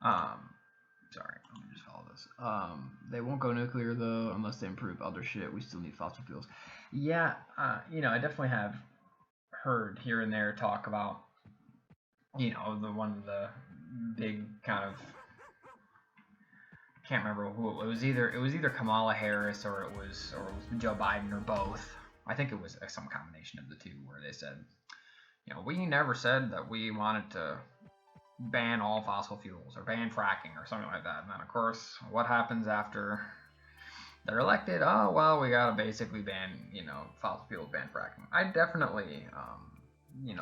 Um, sorry, let me just follow this. They won't go nuclear though unless they improve other shit. We still need fossil fuels. Yeah, I definitely have heard here and there talk about, the one of the big kind of, can't remember who it was. Either Kamala Harris or it was Joe Biden or both. I think it was some combination of the two where they said, we never said that we wanted to ban all fossil fuels or ban fracking or something like that. And then of course, what happens after they're elected? Oh well, we gotta basically ban fossil fuels, ban fracking. I definitely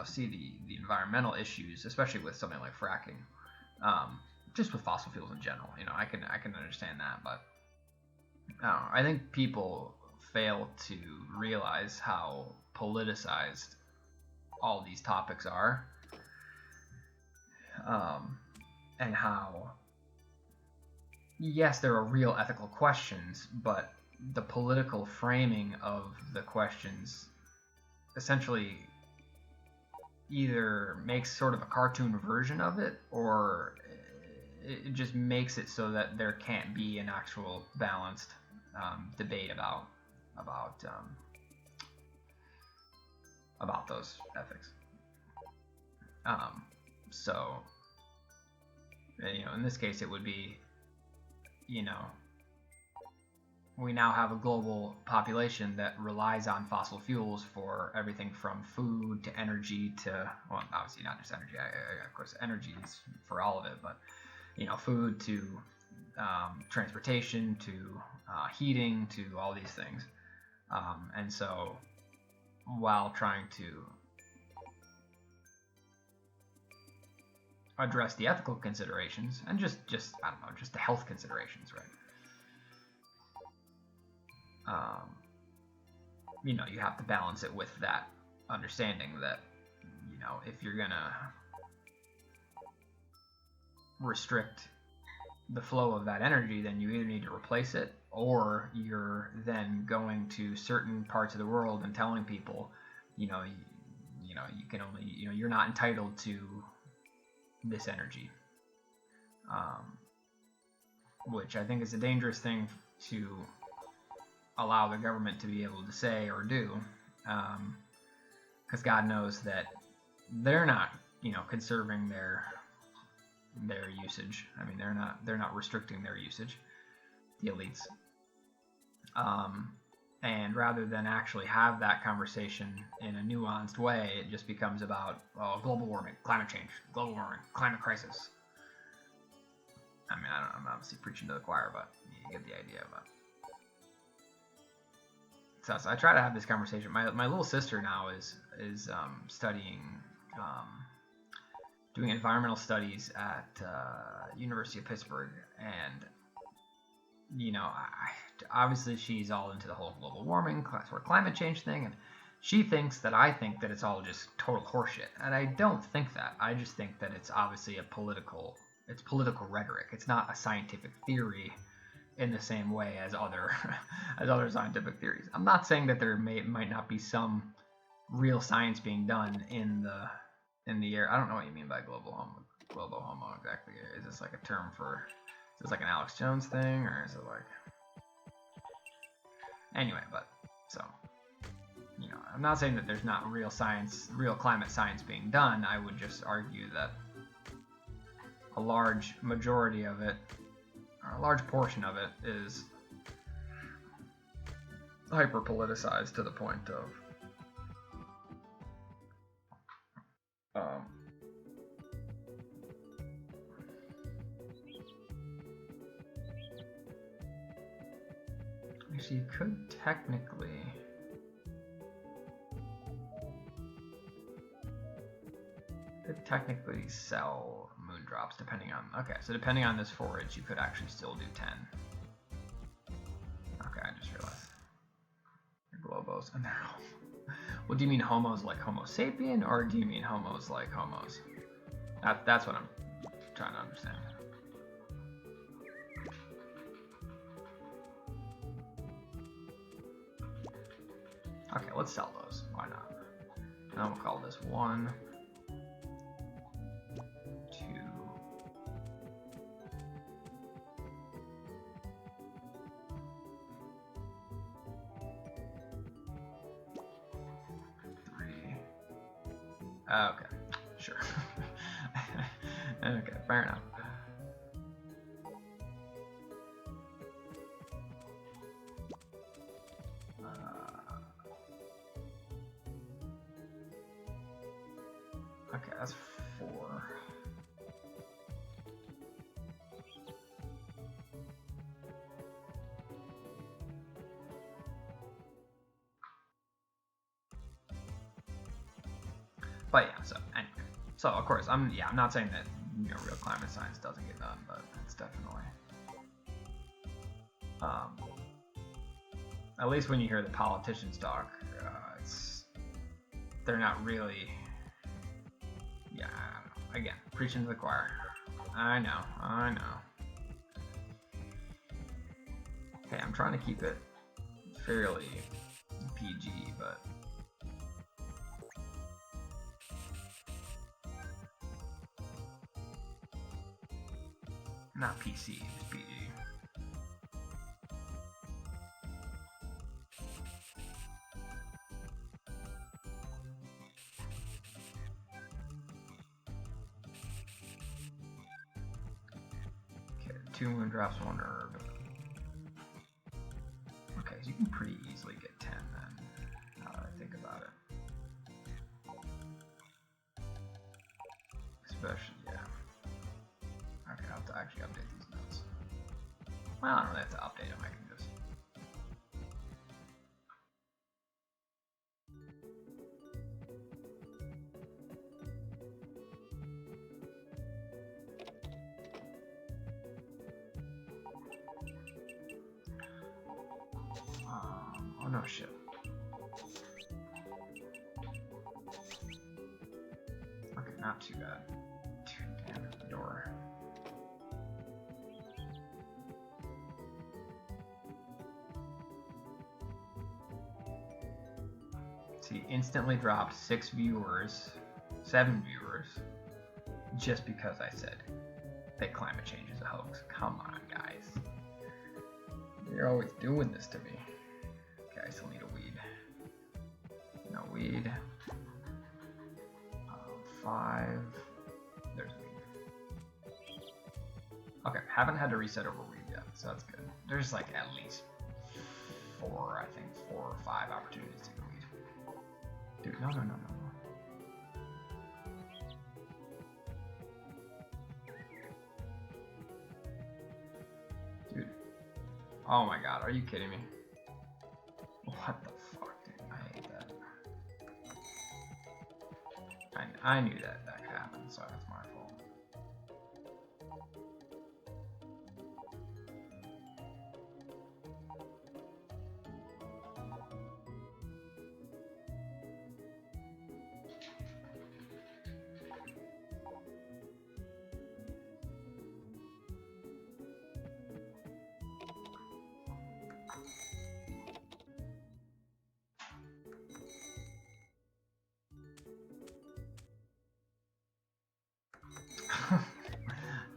see the environmental issues, especially with something like fracking. Just with fossil fuels in general, I can understand that, but I think people fail to realize how politicized all these topics are, and how, yes, there are real ethical questions, but the political framing of the questions essentially either makes sort of a cartoon version of it, or it just makes it so that there can't be an actual balanced debate about those ethics. So, in this case, it would be, we now have a global population that relies on fossil fuels for everything from food to energy to, well, obviously not just energy. Of course, energy is for all of it, but food to transportation to heating to all these things. And so, while trying to address the ethical considerations and just I don't know, just the health considerations, right? You have to balance it with that understanding that, if you're gonna restrict the flow of that energy, then you either need to replace it, or you're then going to certain parts of the world and telling people, you can only, you're not entitled to this energy, which I think is a dangerous thing to allow the government to be able to say or do, because God knows that they're not, conserving their usage. I mean, they're not restricting their usage, the elites. And rather than actually have that conversation in a nuanced way, it just becomes about, global warming, climate change, global warming, climate crisis. I mean, I'm obviously preaching to the choir, but you get the idea. But so I try to have this conversation. My little sister now is studying, doing environmental studies at University of Pittsburgh, and obviously she's all into the whole global warming, sort of climate change thing, and she thinks that I think that it's all just total horseshit, and I don't think that. I just think that it's obviously political rhetoric. It's not a scientific theory in the same way as other scientific theories. I'm not saying that there might not be some real science being done in the air. I don't know what you mean by global homo exactly. Is this like a term for? Is this like an Alex Jones thing, or is it like? Anyway, but so I'm not saying that there's not real climate science being done. I would just argue that a large majority of it, or a large portion of it, is hyper politicized to the point of actually, you could technically sell moon drops depending on this forage, you could actually still do 10. Okay, I just realized. Globos. Well, do you mean homos like Homo sapien, or do you mean homos like homos? That's what I'm trying to understand. Okay, let's sell those. Why not? Now we'll call this 1, 2, Okay, sure. Okay, fair enough. Okay, that's 4. But yeah, so anyway, so of course I'm not saying that real climate science doesn't get done, but it's definitely at least when you hear the politicians talk, they're not really. Yeah, I don't know. Again, preaching to the choir. I know. Okay, I'm trying to keep it fairly PG, but not PC, just PG. Okay, 2 moon drops, 1 herb. Okay, so you can pretty easily get 10 then, now that I think about it. Especially, yeah. Okay, I'll have to actually update these notes. Well, I don't really have to update them, I can just... oh no shit. Okay, not too bad. Damn it, the door. See, instantly dropped 6 viewers, 7 viewers, just because I said that climate change is a hoax. Come on, guys. You're always doing this to me. Okay, I still need a weed. No weed. 5. There's weed. Okay, haven't had to reset over weed yet, so that's good. There's like at least 4, I think, 4 or 5 opportunities to get weed. Dude, no. Dude. Oh my god, are you kidding me? What the fuck, dude? I hate that. I knew that could happen, so that's my fault.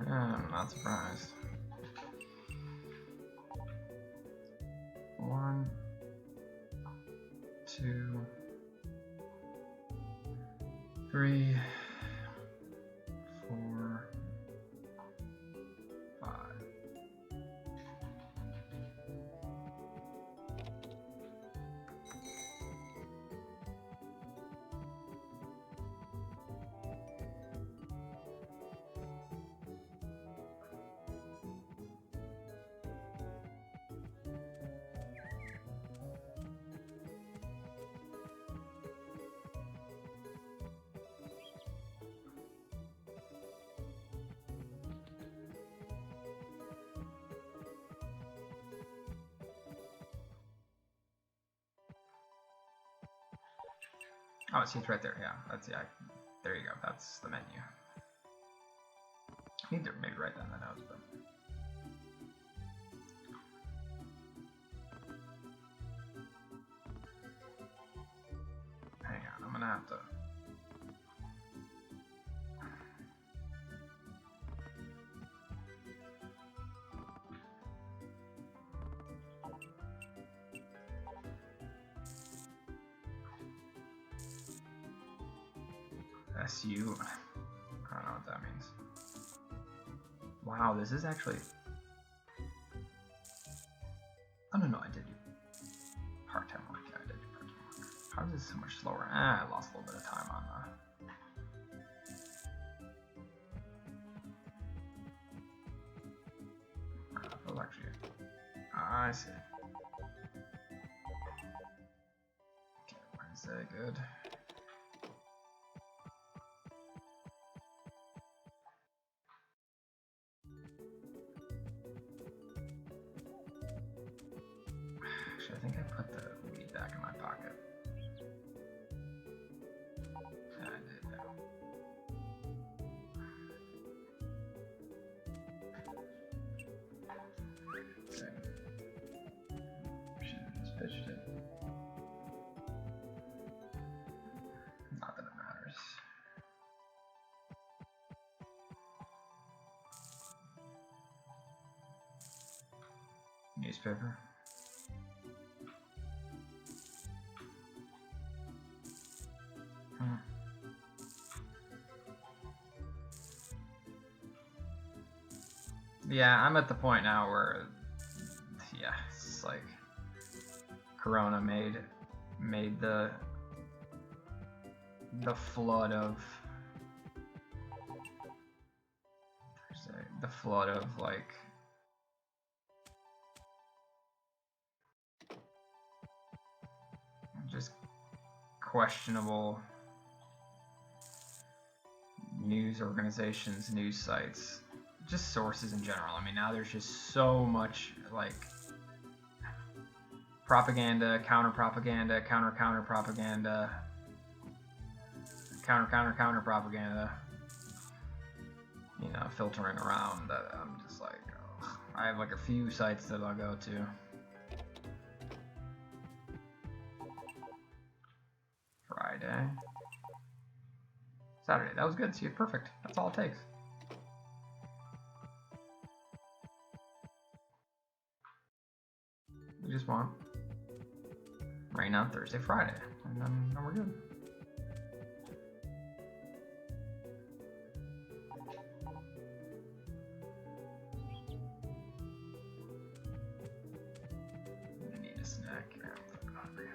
I'm not surprised. 1, 2, 3, 4, 5. Oh, see, it's right there. Yeah, that's there you go. That's the menu. I need to maybe write down the notes, but hang on. I'm gonna have to. SU. I don't know what that means. Wow, this is actually... Oh, no, I did do part-time work. Yeah, I did do part-time work. How is this so much slower? I lost a little bit of time on that. That was actually... I see. Okay, Wednesday, good. Actually, I think I put the weed back in my pocket. Yeah, I did, yeah. Okay. Should have just pitched it. Not that it matters. Newspaper. Yeah, I'm at the point now where, yeah, it's like Corona made the flood of like just questionable news organizations, news sites, just sources in general. I mean, now there's just so much like propaganda, counter propaganda, counter propaganda, counter propaganda, you know, filtering around that I'm just like, ugh. I have like a few sites that I'll go to. Friday. Saturday. That was good. See, perfect. That's all it takes. We just want rain on Thursday, Friday, and then we're good. I need a snack. I'm hungry.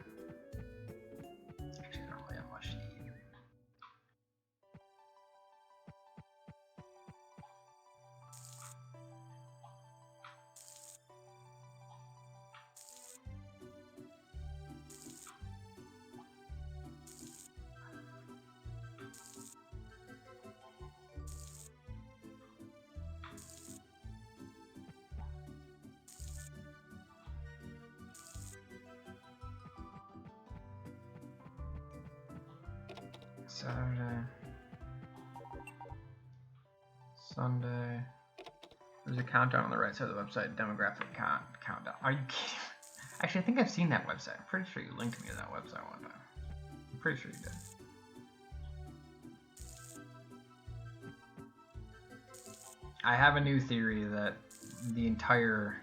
Actually, I don't really have much to eat. Saturday, Sunday. There's a countdown on the right side of the website. Demographic countdown. Are you kidding? Actually, I think I've seen that website. I'm pretty sure you linked me to that website one time. I'm pretty sure you did. I have a new theory that the entire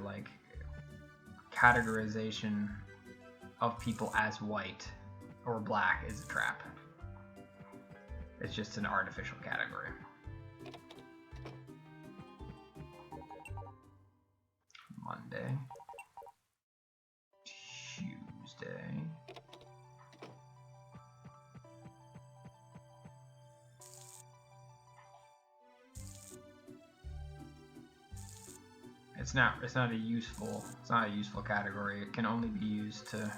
like categorization of people as white or black is a trap. It's just an artificial category. Monday, Tuesday, it's not a useful category. It can only be used to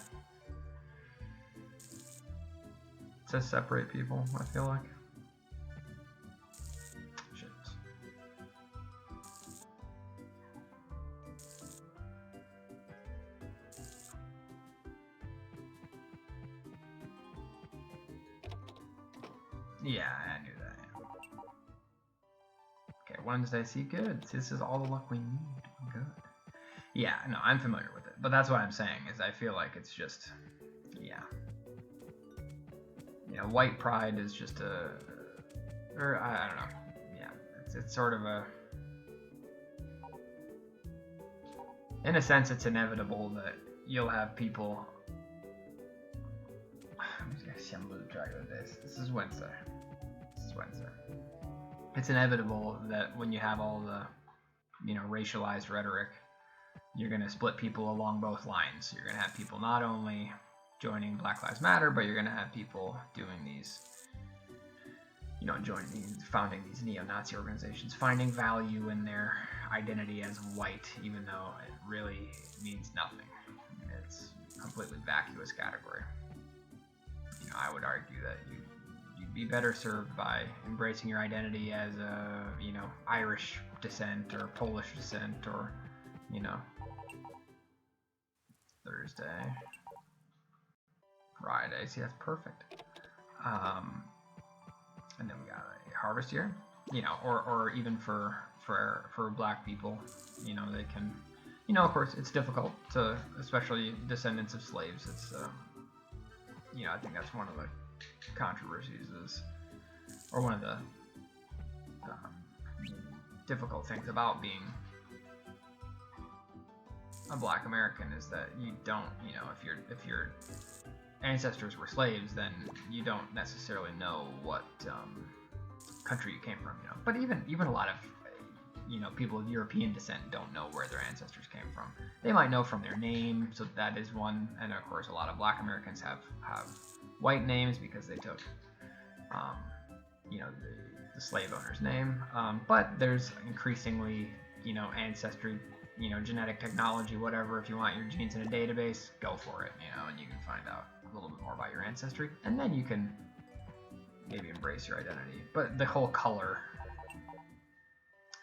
separate people, I feel like. Shit. Yeah, I knew that. Okay, Wednesday, see, good. This is all the luck we need. Good. Yeah, no, I'm familiar with it. But that's what I'm saying, is I feel like it's just, yeah. You know, white pride is just a, or I don't know. Yeah, it's sort of a, in a sense, it's inevitable that you'll have people. See, I'm losing track of the days. This is Wednesday. It's inevitable that when you have all the, racialized rhetoric, you're going to split people along both lines. You're going to have people not only joining Black Lives Matter, but you're going to have people doing these, founding these neo-Nazi organizations, finding value in their identity as white, even though it really means nothing. It's a completely vacuous category. I would argue that you'd be better served by embracing your identity as a, Irish descent or Polish descent or, Thursday, Friday. See, that's perfect. And then we got a harvest year, or even for black people, they can, of course, it's difficult to, especially descendants of slaves. It's, I think that's one of the controversies or one of the difficult things about being a black American is that you don't, if your ancestors were slaves, then you don't necessarily know what country you came from, But even a lot of, people of European descent don't know where their ancestors came from. They might know from their name, so that is one. And of course, a lot of black Americans have white names because they took, the slave owner's name. But there's increasingly, ancestry, genetic technology, whatever. If you want your genes in a database, go for it, and you can find out a little bit more about your ancestry, and then you can maybe embrace your identity. But the whole color,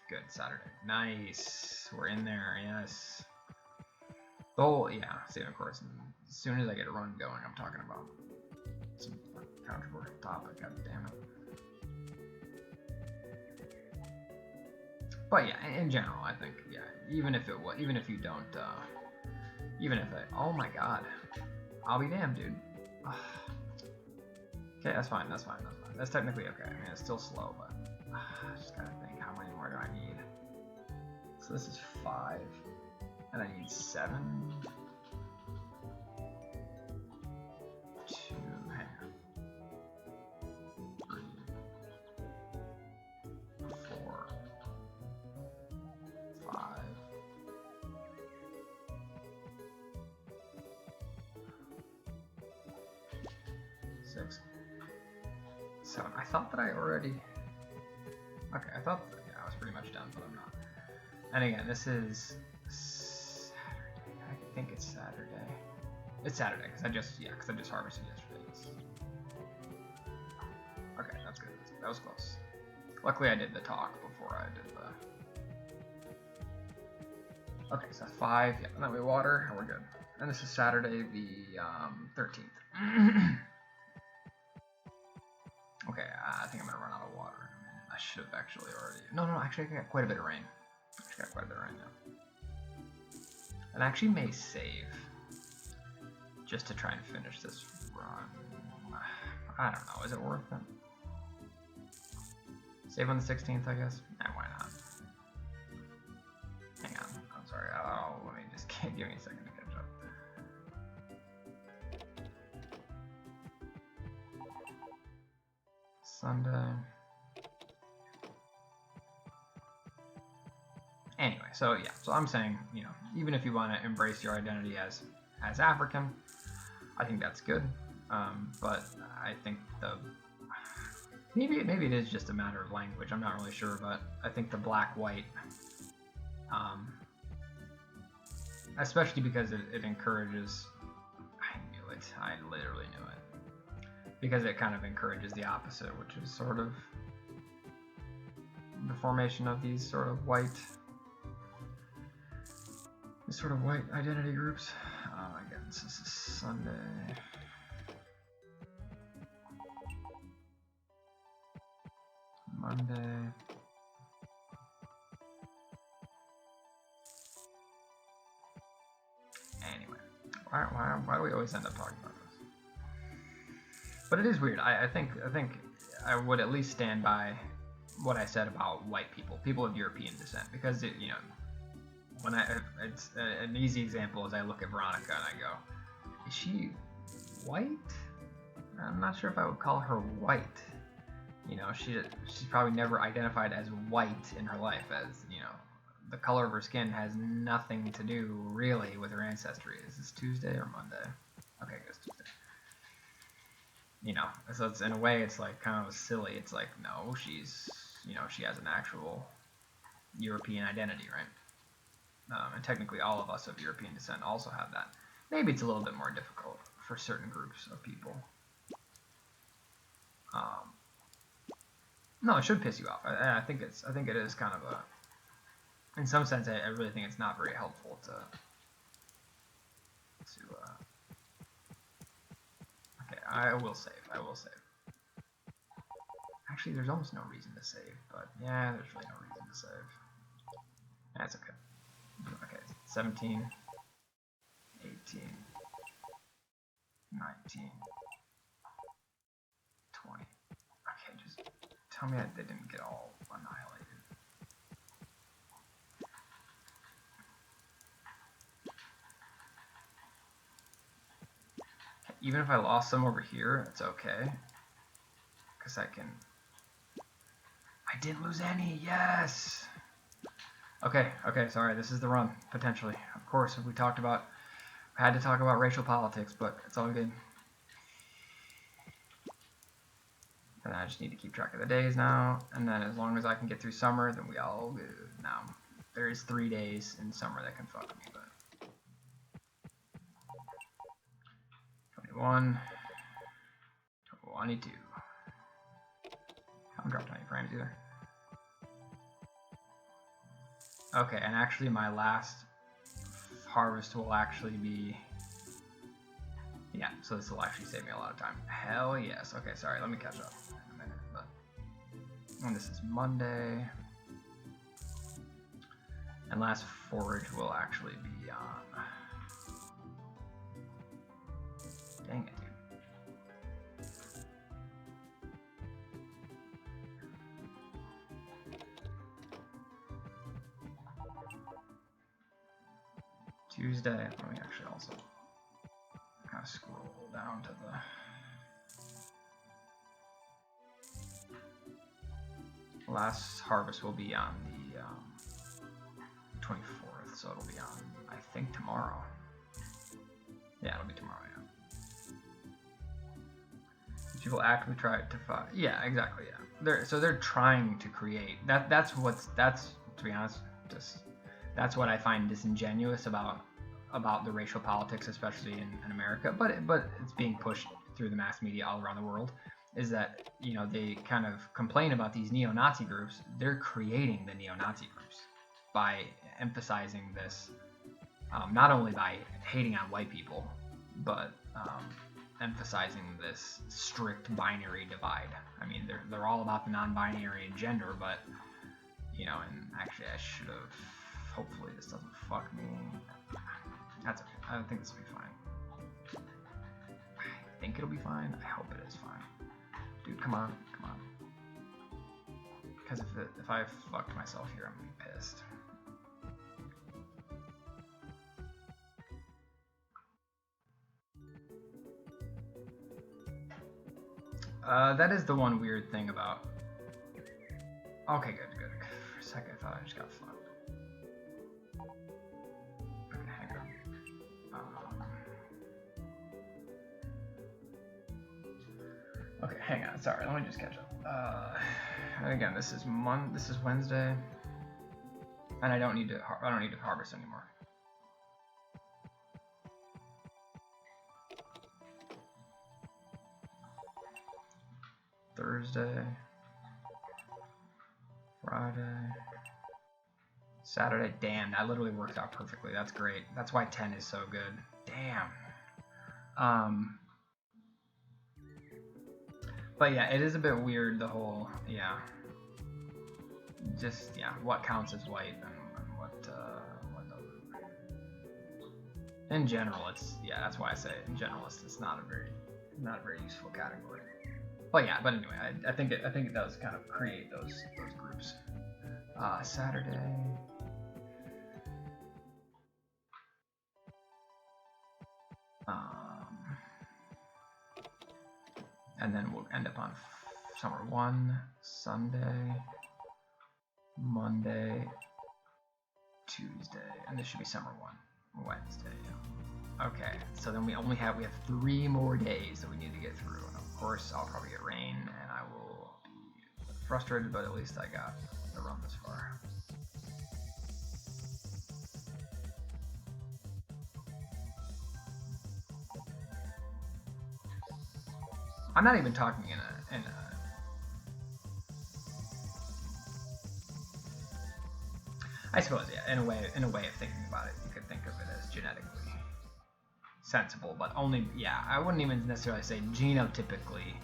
good, Saturday, nice, we're in there, yes. The whole, same of course, as soon as I get a run going, I'm talking about some controversial topic, god damn it. But yeah, in general, I think, even if oh my god, I'll be damned, dude. Okay, that's fine. That's technically okay. I mean, it's still slow, but I just gotta think, how many more do I need? So this is 5, and I need 7. 2, hang on. 3, 4, 5. 6, 7. I thought that I already. Okay, I thought I was pretty much done, but I'm not. And again, this is Saturday. I think it's Saturday. It's Saturday because I just harvested yesterday. Okay, that's good. That was close. Luckily, I did the talk before I did the. Okay, so 5. Yeah, and then we water, and we're good. And this is Saturday, the 13th. Okay, I think I'm gonna run out of water in a minute. I should have actually already. No, actually, I got quite a bit of rain. Now. And I actually may save just to try and finish this run. I don't know. Is it worth it? Save on the 16th, I guess. Why not? Hang on. I'm sorry. Oh, let me just give me a second to catch up. Sunday. Anyway, so I'm saying, even if you want to embrace your identity as African, I think that's good. But I think maybe it is just a matter of language. I'm not really sure, but I think the black-white, especially because it encourages. I knew it. I literally knew it. Because it kind of encourages the opposite, which is sort of the formation of these sort of white identity groups. Again, this is Sunday. Monday. Anyway, why do we always end up talking about this? But it is weird. I think I would at least stand by what I said about white people of European descent, because when it's an easy example is I look at Veronica and I go, is she white I'm not sure if I would call her white. You know, she's probably never identified as white in her life, as, you know, the color of her skin has nothing to do really with her ancestry. Is this Tuesday or Monday? Okay, it's Tuesday. You know, so it's, in a way, it's like kind of silly. It's like, no, she's, you know, she has an actual European identity, right? And technically all of us of European descent also have that. Maybe it's a little bit more difficult for certain groups of people. No, it should piss you off. I think it is kind of a, in some sense, I really think it's not very helpful to okay, I will save. Actually, there's almost no reason to save, but yeah, there's really no reason to save. That's okay. Okay, 17, 18, 19, 20. Okay, just tell me that they didn't get all annihilated. Okay, even if I lost some over here, it's okay. Because I didn't lose any, yes! Okay, sorry, this is the run, potentially. Of course, we had to talk about racial politics, but it's all good. And I just need to keep track of the days now, and then as long as I can get through summer, then we all good. Now, there is 3 days in summer that can fuck me, but 21, 22. I haven't dropped any frames either. Okay, and actually my last harvest will actually be, yeah, so this will actually save me a lot of time. Hell yes. Okay, sorry, let me catch up in a minute. But, and this is Monday. And last forage will actually be on, dang it, dude. Tuesday, let me actually also kind of scroll down to the last harvest will be on the 24th, so it'll be on, I think, tomorrow. Yeah, it'll be tomorrow, yeah. People actively try to find, yeah, exactly, yeah. They're trying to create, that's to be honest, that's what I find disingenuous about the racial politics, especially in America, but it's being pushed through the mass media all around the world, is that, you know, they kind of complain about these neo-Nazi groups. They're creating the neo-Nazi groups by emphasizing this, not only by hating on white people, but emphasizing this strict binary divide. I mean, they're all about the non-binary and gender, but, you know, and actually I should have, hopefully this doesn't fuck me. That's okay. I think this will be fine. I think it'll be fine. I hope it is fine. Dude, come on. Because if I fucked myself here, I'm gonna be pissed. That is the one weird thing about. Okay, good. For a second, I thought I just got fucked. Okay, hang on. Okay, hang on. Sorry, let me just catch up. Again, this is Wednesday, and I don't need to harvest anymore. Thursday, Friday, Saturday. Damn, that literally works out perfectly. That's great. That's why 10 is so good. Damn. But yeah, it is a bit weird, the whole, yeah. Just, yeah, what counts as white and what doesn't. In general, it's, yeah, that's why I say in general it's not a very useful category. But yeah, but anyway, I think it does kind of create those groups. Saturday. and then we'll end up on summer 1, Sunday, Monday, Tuesday, and this should be summer 1, Wednesday. Okay, so then we have 3 more days that we need to get through, and of course I'll probably get rain, and I will be frustrated, but at least I got to run this far. I'm not even talking in a I suppose, yeah, in a way of thinking about it, you could think of it as genetically sensible, but only, yeah, I wouldn't even necessarily say genotypically,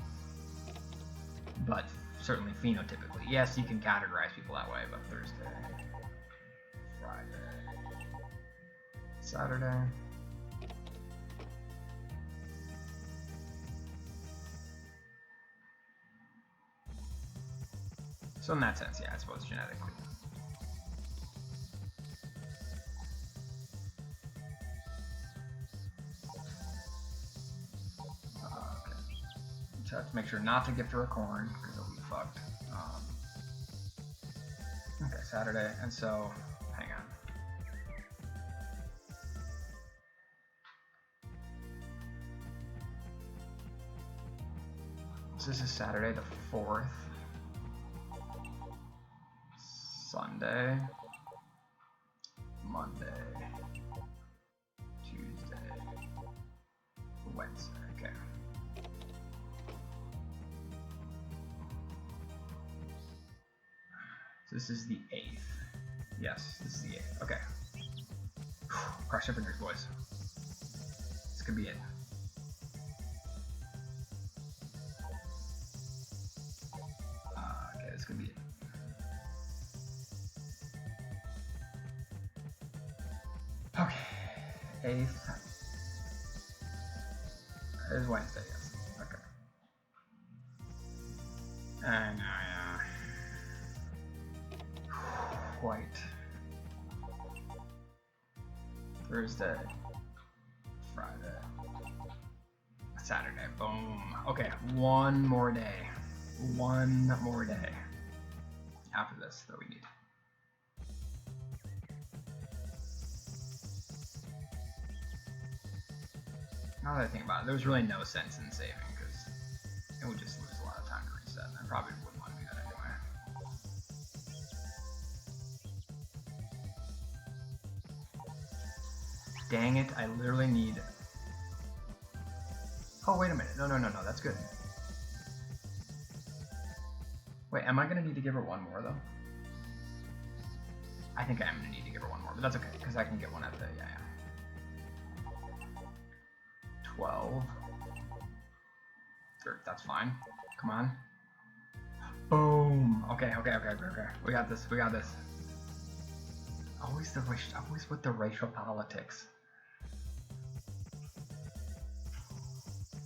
but certainly phenotypically. Yes, you can categorize people that way, but Thursday, Friday, Saturday. So in that sense, yeah, I suppose genetically. So I have to make sure not to gift her a corn, because it'll be fucked. Okay, Saturday, and so, hang on. So this is Saturday the 4th. Sunday. Monday. Tuesday. Wednesday, okay. So this is the 8th. Yes, this is the 8th. Okay. Cross your fingers, boys. This could be it. Okay, this could be it. Okay. 8th. It is Wednesday, yes. Okay. And quite. Thursday, Friday, Saturday. Boom. Okay, one more day. One more day after this that we need. Now that I think about it, there's really no sense in saving because it would just lose a lot of time to reset, and I probably wouldn't want to do that anyway. Dang it, I literally need... Oh, wait a minute. No, that's good. Wait, am I going to need to give her one more, though? I think I am going to need to give her one more, but that's okay, because I can get one at the... Yeah. 12. That's fine. Come on. Boom. Okay. We got this. Always with the racial politics.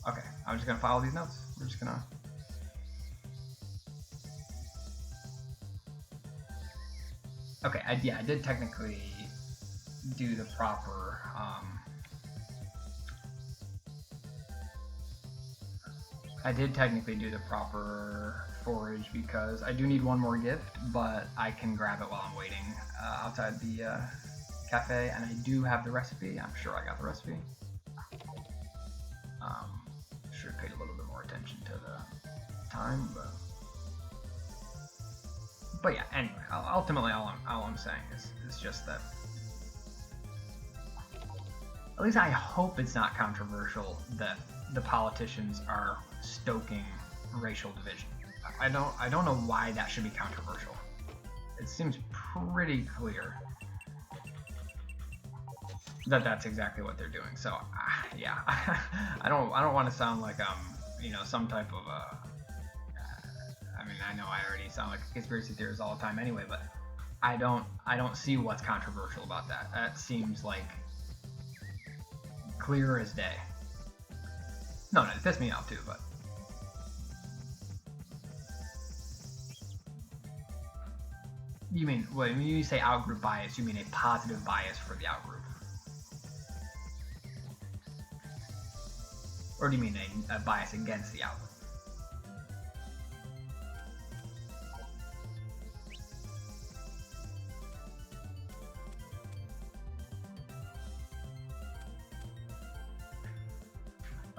Okay, I'm just gonna follow these notes. We're just gonna. Okay, I did technically do the proper. I did technically do the proper forage because I do need one more gift, but I can grab it while I'm waiting outside the cafe, and I do have the recipe. I'm sure I got the recipe. Should have paid a little bit more attention to the time, but yeah. Anyway, ultimately, all I'm saying is just that. At least I hope it's not controversial that the politicians are stoking racial division. I don't know why that should be controversial. It seems pretty clear that that's exactly what they're doing. So yeah, I don't want to sound like some type of I mean, I know I already sound like a conspiracy theorist all the time anyway, but I don't see what's controversial about that. That seems like clear as day. No, it pissed me off too, but you mean when you say outgroup bias, you mean a positive bias for the outgroup, or do you mean a bias against the outgroup?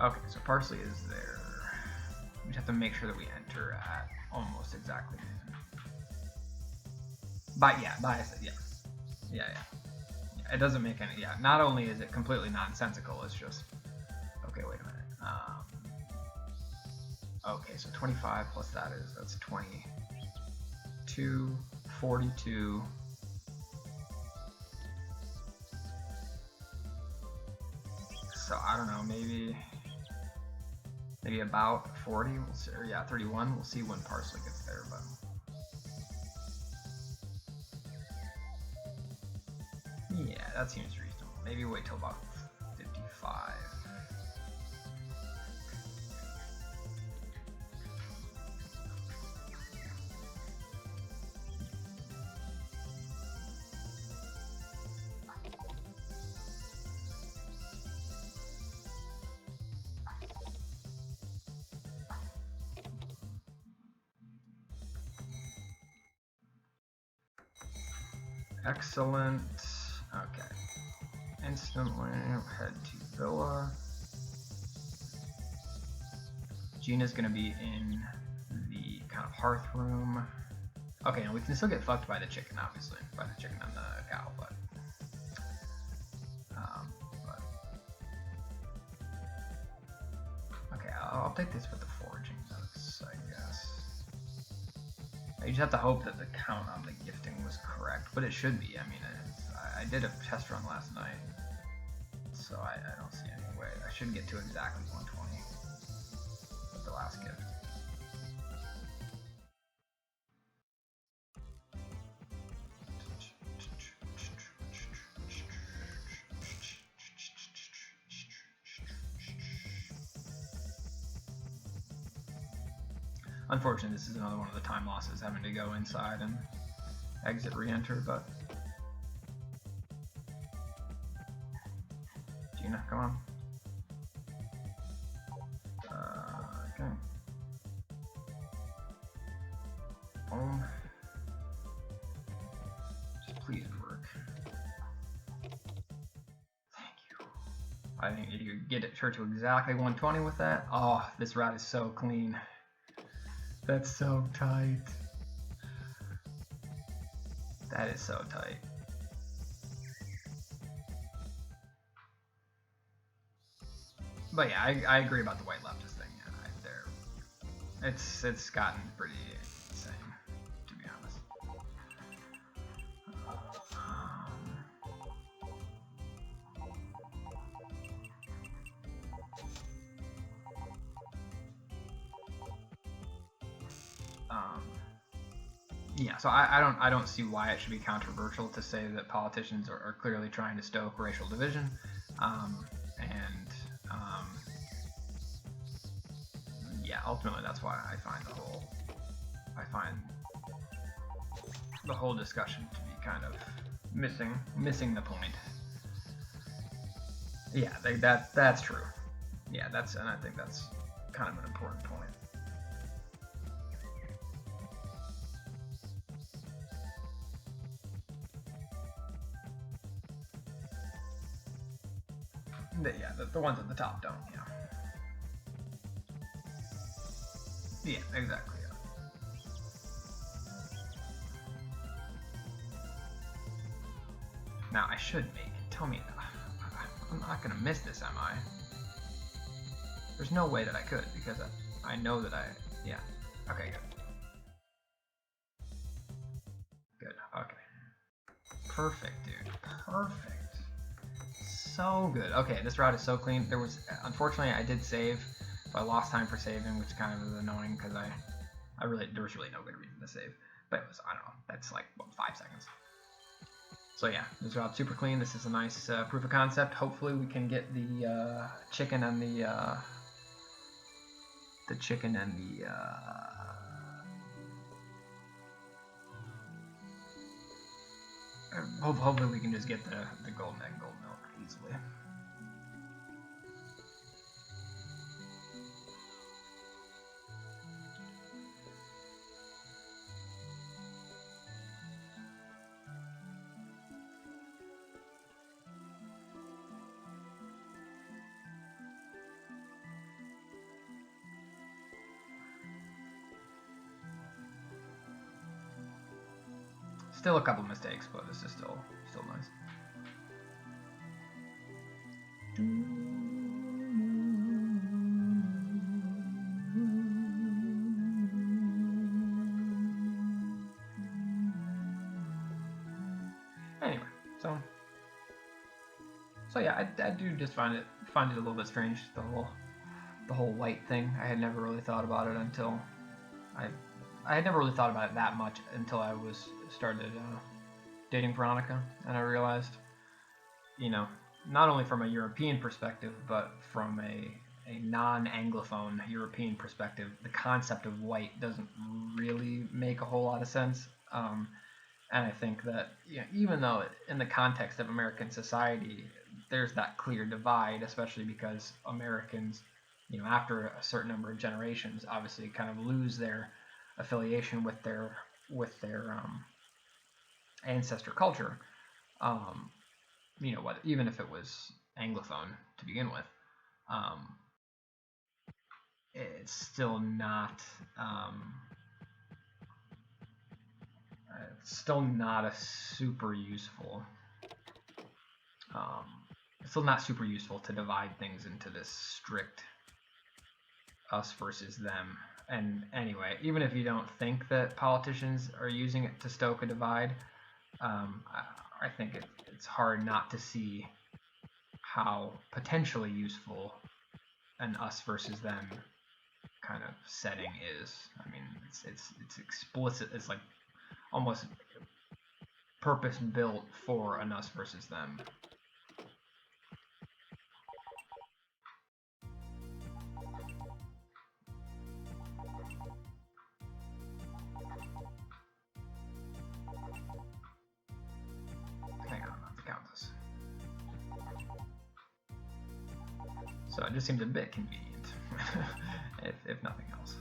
Okay, so parsley is there. We just have to make sure that we enter at almost exactly. But yeah, bias. Yeah. Yeah. It doesn't make any. Yeah. Not only is it completely nonsensical, it's just. Okay, wait a minute. Okay, so 25 plus that's 22, 42. So I don't know, maybe about 40. We'll see, or yeah, 31. We'll see when parsley gets there, but. Yeah, that seems reasonable. Maybe wait till about 55. Excellent. Okay. Instantly head to Villa. Gina's gonna be in the kind of hearth room. Okay, and we can still get fucked by the chicken, obviously, by the chicken and the cow, but okay, I'll take this with the foraging notes, I guess. You just have to hope that the count on the gifting was correct, but it should be. I mean, I did a test run last night, so I don't see any way. I should get to exactly 120 with the last gift. Unfortunately, this is another one of the time losses, having to go inside and exit re-enter, but Gina, come on. Okay. Boom. Just please work. Thank you. I think you get it her to exactly 120 with that. Oh, this route is so clean. That's so tight. That is so tight. But yeah, I agree about the white leftist thing. Yeah, it's gotten pretty insane, to be honest. Yeah, so I don't see why it should be controversial to say that politicians are clearly trying to stoke racial division, yeah, ultimately that's why I find the whole discussion to be kind of missing the point. Yeah, that's true. Yeah, and I think that's kind of an important point. Yeah, the ones at the top don't, yeah. Yeah, exactly, yeah. Now, I should make, tell me, I'm not gonna miss this, am I? There's no way that I could, because I know that yeah. Okay, good. Good, okay. Perfect, dude, perfect. So good. Okay, this route is so clean. Unfortunately, I did save, but I lost time for saving, which kind of is annoying because there was really no good reason to save. But it was, I don't know, that's like, what, 5 seconds. So yeah, this route's super clean. This is a nice proof of concept. Hopefully we can get the chicken and the hopefully we can just get the golden egg, gold milk easily. Still a couple mistakes, but this is still nice. Anyway, so yeah, I do just find it a little bit strange, the whole white thing. I had never really thought about it until I had never really thought about it that much until I started dating Veronica, and I realized, not only from a European perspective, but from a non-Anglophone European perspective, the concept of white doesn't really make a whole lot of sense. And I think that even though in the context of American society, there's that clear divide, especially because Americans, after a certain number of generations, obviously kind of lose their affiliation with their ancestor culture. Even if it was Anglophone to begin with, it's still not. It's still not a super useful. It's still not super useful to divide things into this strict us versus them. And anyway, even if you don't think that politicians are using it to stoke a divide, I think it's hard not to see how potentially useful an us versus them kind of setting is. I mean, it's explicit. It's like almost purpose built for an us versus them. Hang on, I have to count this. So it just seems a bit convenient, if nothing else.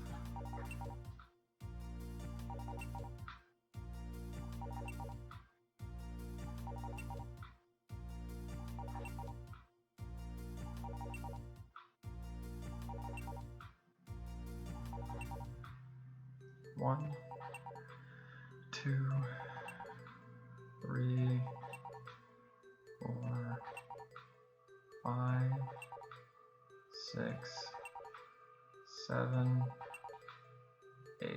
One, 2, 3, 4, 5, 6, 7, 8,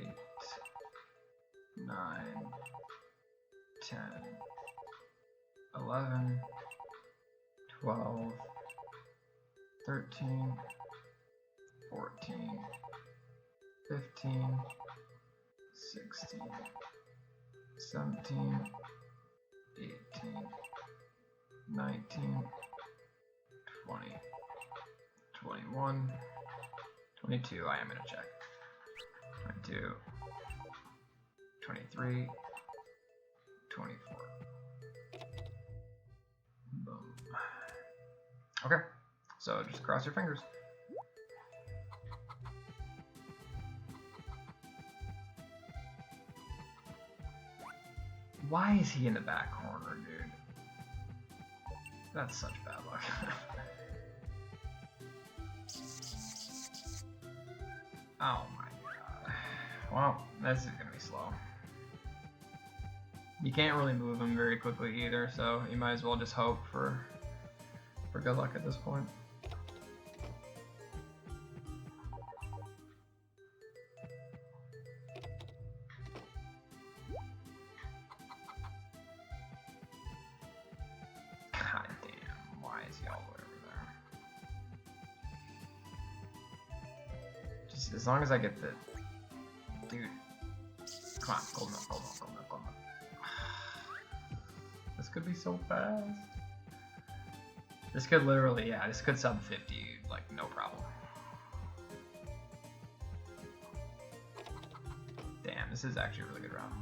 9, 10, 11, 12, 13, 14, 15, 16, 17, 18, 19, 20, 21, 22, I am going to check. 22, 23, 24. Boom. Okay, so just cross your fingers. Why is he in the back corner, dude? That's such bad luck. Oh my god. Well, this is gonna be slow. You can't really move him very quickly either, so you might as well just hope for good luck at this point. God damn, why is he all the way over there? Just as long as I get the... Dude. Come on, golden up, golden up, golden up, golden up. This could be so fast. This could literally, yeah, this could sub 50, like, no problem. Damn, this is actually a really good round.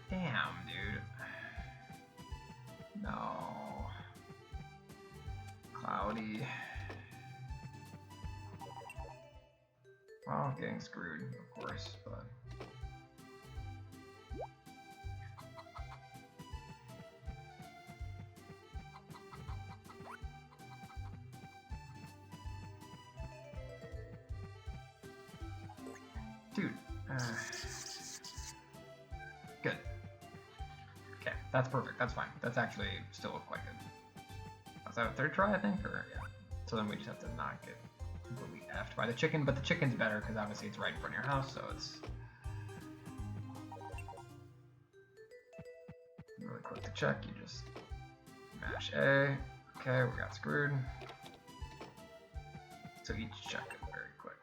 Damn, dude. No. Cloudy. Well, getting screwed, of course, but... Dude. Good. Okay, that's perfect. That's fine. That's actually still quite good. Was that a third try, I think? Or, yeah. So then we just have to not get completely effed by the chicken. But the chicken's better because obviously it's right in front of your house, so it's really quick to check. You just mash A. Okay, we got screwed. So each check is very quick.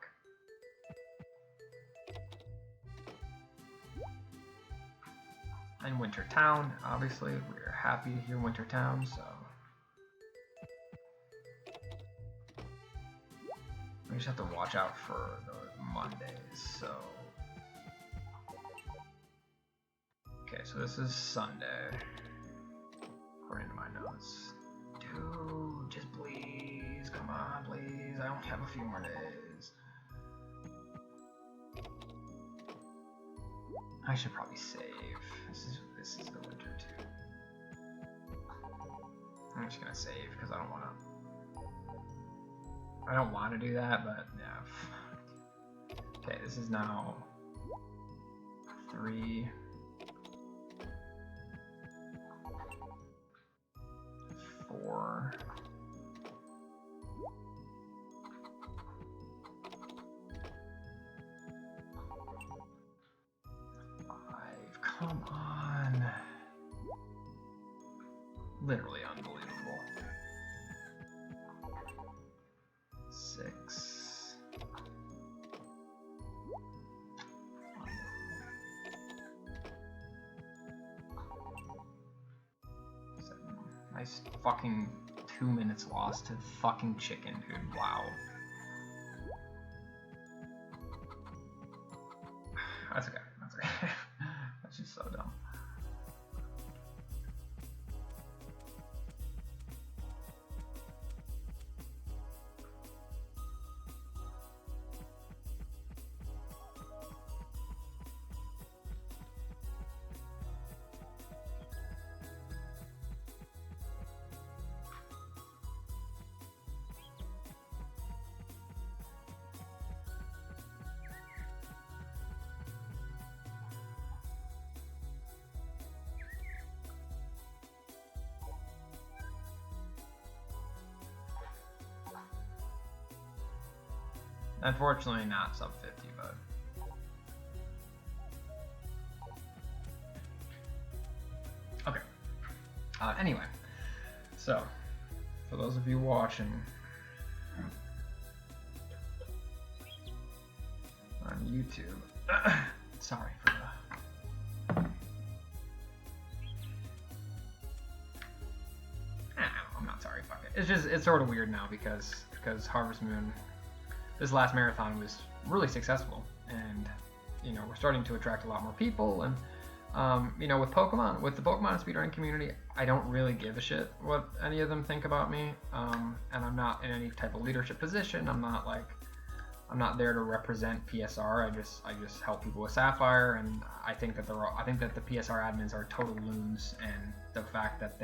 And Winter Town, obviously, we're happy here in Winter Town, so we just have to watch out for the Mondays. So okay, so this is Sunday, according to my notes. Dude, just please, come on, please. I only have a few more days. I should probably save. This is the winter too. I'm just gonna save because I don't want to do that, but yeah. Okay, this is now 3, 4. 5. Come on. Literally unbelievable. 6. 7. Nice fucking 2 minutes lost to fucking chicken, dude. Wow. That's okay. That's okay. That's just so dumb. Unfortunately, not sub 50, but okay. Anyway, so for those of you watching on YouTube, sorry for the. I'm not sorry. Fuck it. It's sort of weird now because Harvest Moon. This last marathon was really successful, and we're starting to attract a lot more people. And with the Pokemon speedrunning community, I don't really give a shit what any of them think about me. And I'm not in any type of leadership position. I'm not there to represent PSR. I just help people with Sapphire, and I think that the PSR admins are total loons, and the fact that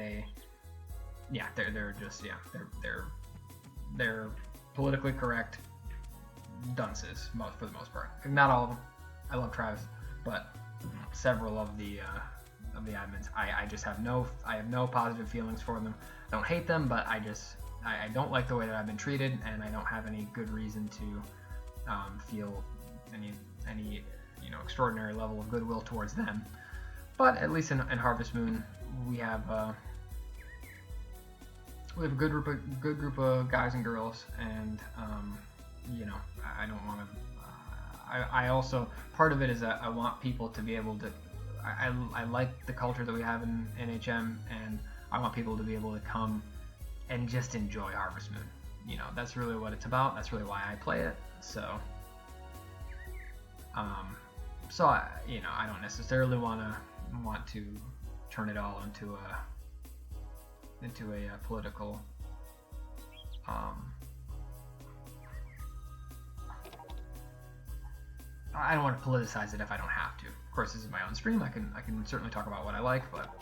they're politically correct dunces for the most part. Not all of them. I love Travis, but several of the admins, I just have no positive feelings for them. I don't hate them, but I don't like the way that I've been treated, and I don't have any good reason to feel any extraordinary level of goodwill towards them. But at least in Harvest Moon, we have a good group of guys and girls, and I don't want to. I also, part of it is that I want people to be able to. I like the culture that we have in NHM, and I want people to be able to come and just enjoy Harvest Moon. That's really what it's about. That's really why I play it. So, I don't necessarily want to turn it all into a political. I don't want to politicize it if I don't have to. Of course, this is my own stream. I can certainly talk about what I like, but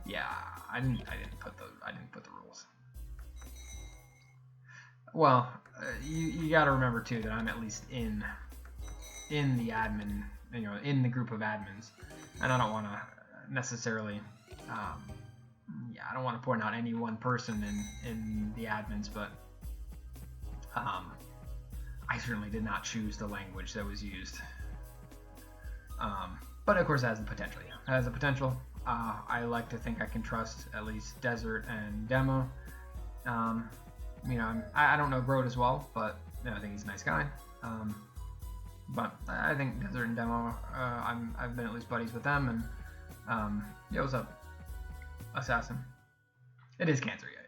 yeah, I didn't put the rules. Well, you got to remember too that I'm at least in the admin, in the group of admins, and I don't want to necessarily, I don't want to point out any one person in the admins, but I certainly did not choose the language that was used. But of course, it has the potential. It has the potential. I like to think I can trust at least Desert and Demo. I don't know Grode as well, but I think he's a nice guy. But I think Desert and Demo, I've been at least buddies with them, and what's up, Assassin? It is Cancer, yeah.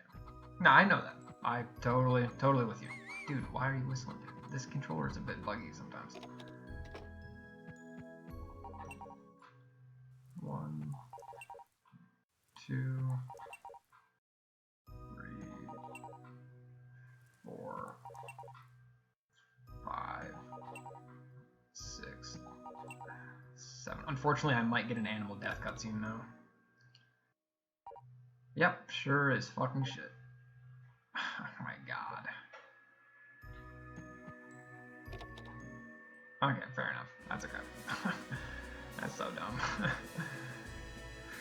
No, I know that. I totally with you. Dude, why are you whistling, dude? This controller is a bit buggy sometimes. 1, 2, 3, 4, 5, 6, 7. Unfortunately, I might get an animal death cutscene though. Yep, sure is fucking shit. Oh my god. Okay, fair enough. That's okay. That's so dumb.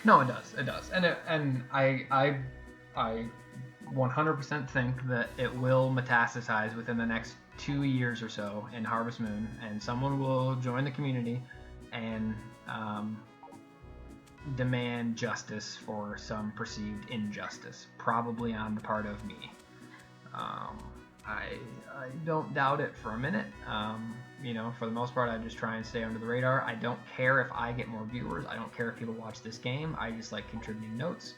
No, it does. It does. And I 100% think that it will metastasize within the next 2 years or so in Harvest Moon, and someone will join the community and demand justice for some perceived injustice, probably on the part of me. I don't doubt it for a minute. For the most part, I just try and stay under the radar. I don't care if I get more viewers. I don't care if people watch this game. I just like contributing notes.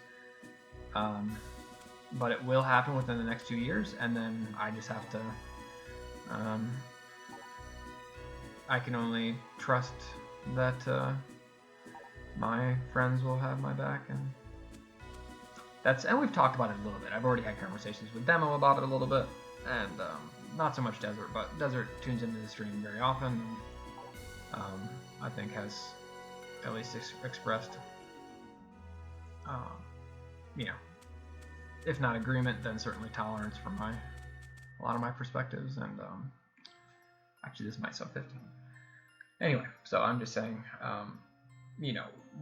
But it will happen within the next 2 years, and then I just have to. I can only trust that my friends will have my back, and we've talked about it a little bit. I've already had conversations with Demo about it a little bit, and not so much Desert, but Desert tunes into the stream very often, and I think has at least expressed, if not agreement, then certainly tolerance for a lot of my perspectives, and actually this might sell 50. Anyway, so I'm just saying,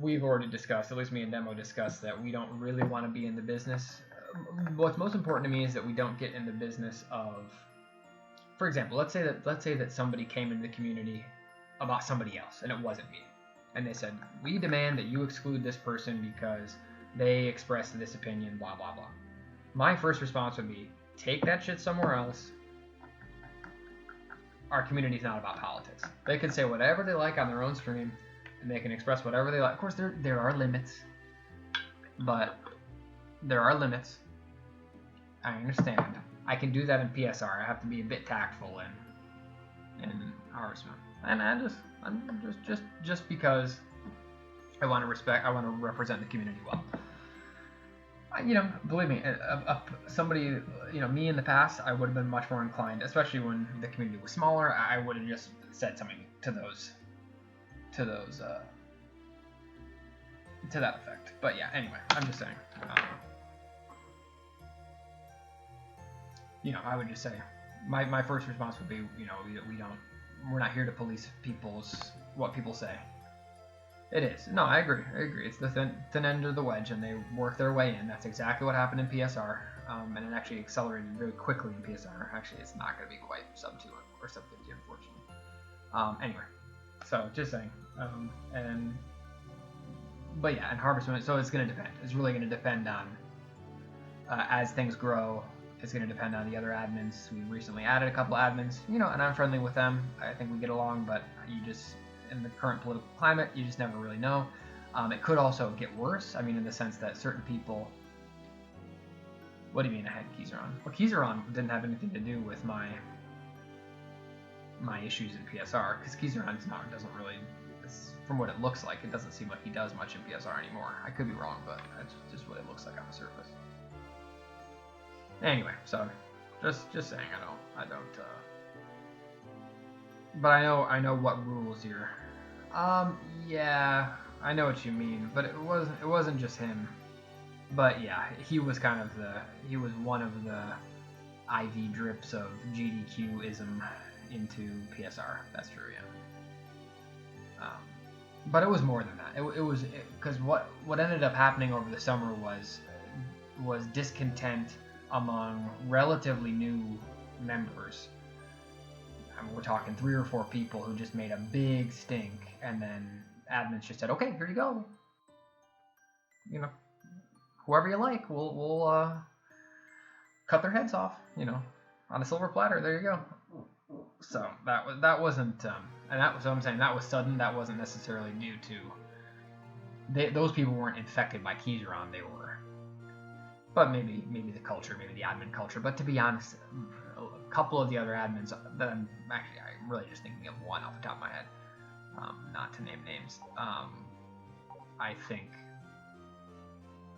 we've already discussed, at least me and Demo discussed, that we don't really want to be in the business. What's most important to me is that we don't get in the business of, for example, let's say that somebody came into the community about somebody else, and it wasn't me, and they said, we demand that you exclude this person because they expressed this opinion, blah blah blah. My first response would be, take that shit somewhere else. Our community's not about politics. They can say whatever they like on their own stream, and they can express whatever they like. Of course, there are limits, but there are limits. I understand. I can do that in PSR. I have to be a bit tactful in Harvest Moon, and I'm just because I want to represent the community well. Believe me, somebody, me in the past, I would have been much more inclined, especially when the community was smaller. I would have just said something to that effect. But yeah, anyway, I'm just saying. I would just say, my first response would be, we're not here to police what people say. It is. No, I agree. It's the thin end of the wedge, and they work their way in. That's exactly what happened in PSR, and it actually accelerated very quickly in PSR. Actually, it's not going to be quite sub 2 or sub 50, unfortunately. Anyway, so just saying. But yeah, in Harvest Moon, so it's going to depend. It's really going to depend on, as things grow, it's going to depend on the other admins. We recently added a couple admins, and I'm friendly with them. I think we get along, but in the current political climate, you just never really know. It could also get worse. I mean, in the sense that certain people. What do you mean I had Keyzeron? Well, Keyzeron didn't have anything to do with my issues in PSR, because Keyzeron doesn't really, from what it looks like, it doesn't seem like he does much in PSR anymore. I could be wrong, but that's just what it looks like on the surface. Anyway, so just saying, I don't. But I know what rules here. Yeah, I know what you mean, but it wasn't just him. But yeah, he was one of the IV drips of GDQ-ism into PSR. That's true, yeah. But it was more than that. It was because what ended up happening over the summer was discontent among relatively new members. I mean, we're talking 3 or 4 people who just made a big stink, and then admins just said, "Okay, here you go. You know, whoever you like, we'll cut their heads off. You know, on a silver platter. There you go." So that wasn't, and that was what I'm saying. That was sudden. That wasn't necessarily due to those people weren't infected by Keyseron. They were, but maybe the culture, maybe the admin culture. But to be honest, a couple of the other admins that I'm really just thinking of one off the top of my head, not to name names. I think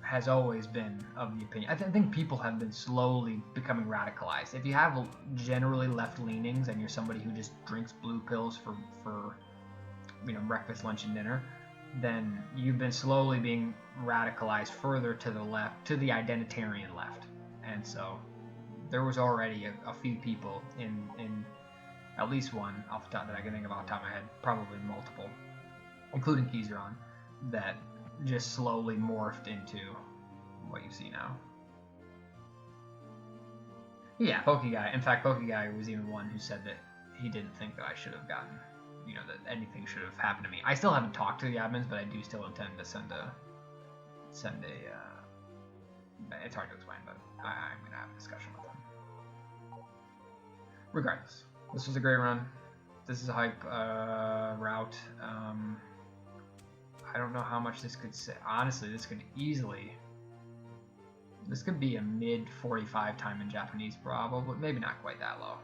has always been of the opinion. I think people have been slowly becoming radicalized. If you have generally left leanings and you're somebody who just drinks blue pills for breakfast, lunch, and dinner, then you've been slowly being radicalized further to the left, to the identitarian left. And so there was already a few people in at least one off the top that I can think of off the top of my head, probably multiple, including Keyseron, that just slowly morphed into what you see now. Yeah, Pokeguy. In fact, Pokeguy was even one who said that he didn't think that I should have gotten, that anything should have happened to me. I still haven't talked to the admins, but I do still intend to send a. It's hard to explain, but I'm gonna have a discussion with them. Regardless, this was a great run. This is a hype route. I don't know how much this could say. Honestly, this could be a mid 45 time in Japanese, probably. Maybe not quite that low.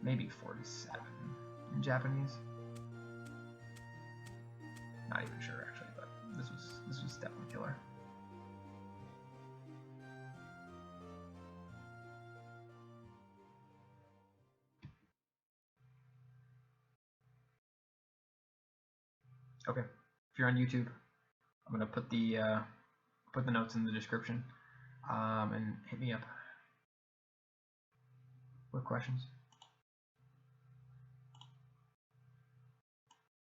Maybe 47 in Japanese. Not even sure actually, but this was definitely killer. Okay, if you're on YouTube, I'm gonna put the notes in the description, and hit me up with questions.